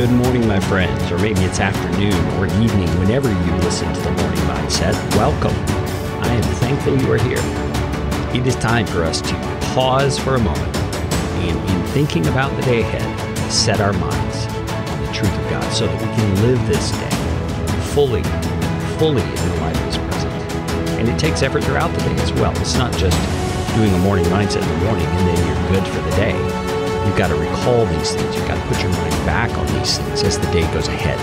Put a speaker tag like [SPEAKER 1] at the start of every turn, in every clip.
[SPEAKER 1] Good morning, my friends, or maybe it's afternoon or evening, whenever you listen to the Morning Mindset. Welcome. I am thankful you are here. It is time for us to pause for a moment and, in thinking about the day ahead, set our minds on the truth of God so that we can live this day fully in the light of His presence. And it takes effort throughout the day as well. It's not just doing a morning mindset in the morning and then you're good for the day. You've got to recall these things. You've got to put your mind back on these things as the day goes ahead.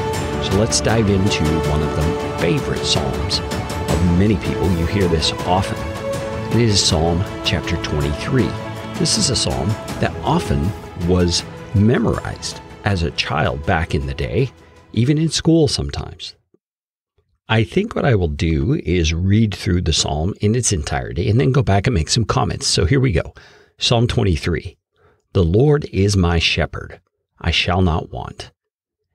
[SPEAKER 1] So let's dive into one of the favorite Psalms of many people. You hear this often. It is Psalm chapter 23. This is a psalm that often was memorized as a child back in the day, even in school sometimes. I think what I will do is read through the psalm in its entirety and then go back and make some comments. So here we go. Psalm 23. The Lord is my shepherd, I shall not want.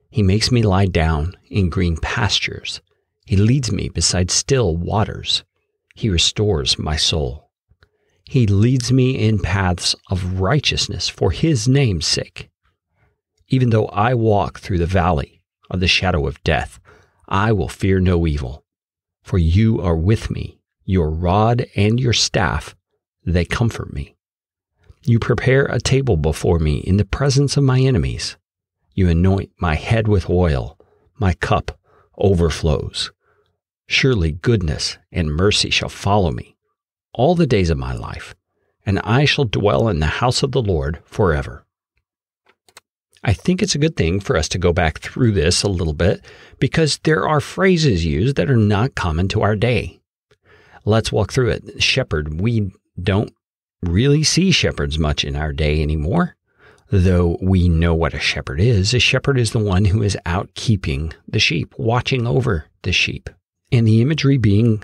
[SPEAKER 1] He makes me lie down in green pastures. He leads me beside still waters. He restores my soul. He leads me in paths of righteousness for His name's sake. Even though I walk through the valley of the shadow of death, I will fear no evil, for You are with me. Your rod and Your staff, they comfort me. You prepare a table before me in the presence of my enemies. You anoint my head with oil. My cup overflows. Surely goodness and mercy shall follow me all the days of my life, and I shall dwell in the house of the Lord forever. I think it's a good thing for us to go back through this a little bit because there are phrases used that are not common to our day. Let's walk through it. Shepherd, we don't really see shepherds much in our day anymore, though we know what a shepherd is. A shepherd is the one who is out keeping the sheep, watching over the sheep. And the imagery being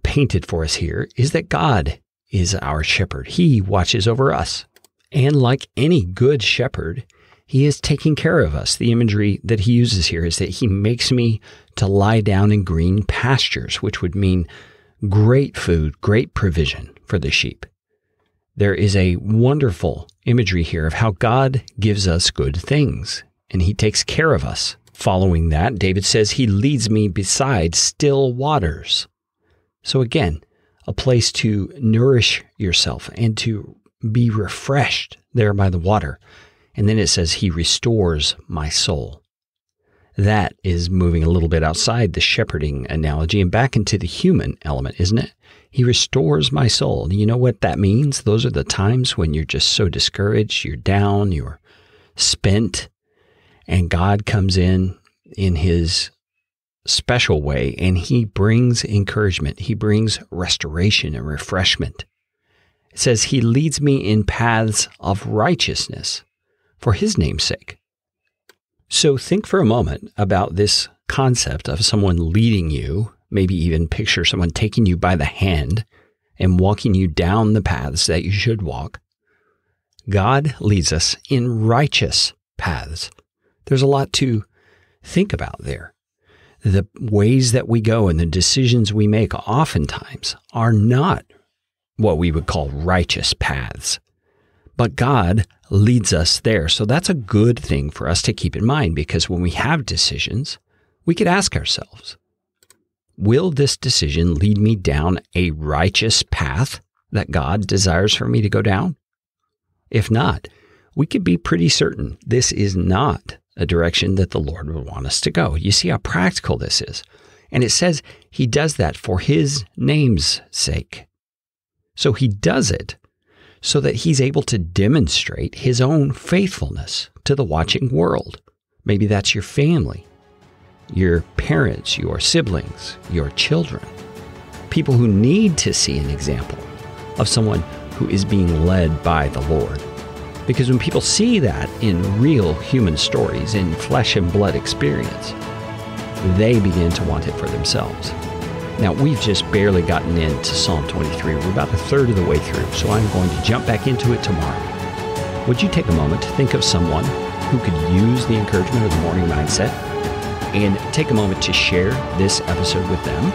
[SPEAKER 1] painted for us here is that God is our shepherd. He watches over us. And like any good shepherd, He is taking care of us. The imagery that He uses here is that He makes me to lie down in green pastures, which would mean great food, great provision for the sheep. There is a wonderful imagery here of how God gives us good things, and He takes care of us. Following that, David says, He leads me beside still waters. So again, a place to nourish yourself and to be refreshed there by the water. And then it says, He restores my soul. That is moving a little bit outside the shepherding analogy and back into the human element, isn't it? He restores my soul. You know what that means? Those are the times when you're just so discouraged, you're down, you're spent, and God comes in His special way, and He brings encouragement. He brings restoration and refreshment. It says, He leads me in paths of righteousness for His name's sake. So think for a moment about this concept of someone leading you. Maybe even picture someone taking you by the hand and walking you down the paths that you should walk. God leads us in righteous paths. There's a lot to think about there. The ways that we go and the decisions we make oftentimes are not what we would call righteous paths, but God leads us there. So that's a good thing for us to keep in mind, because when we have decisions, we could ask ourselves, will this decision lead me down a righteous path that God desires for me to go down? If not, we could be pretty certain this is not a direction that the Lord would want us to go. You see how practical this is. And it says He does that for His name's sake. So He does it so that He's able to demonstrate His own faithfulness to the watching world. Maybe that's your family, your parents, your siblings, your children, people who need to see an example of someone who is being led by the Lord. Because when people see that in real human stories, in flesh and blood experience, they begin to want it for themselves. Now, we've just barely gotten into Psalm 23. We're about a third of the way through, so I'm going to jump back into it tomorrow. Would you take a moment to think of someone who could use the encouragement of the morning mindset and take a moment to share this episode with them?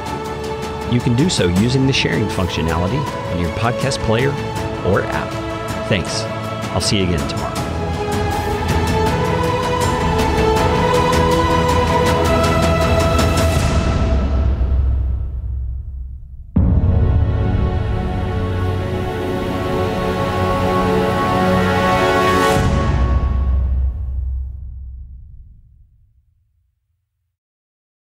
[SPEAKER 1] You can do so using the sharing functionality in your podcast player or app. Thanks. I'll see you again tomorrow.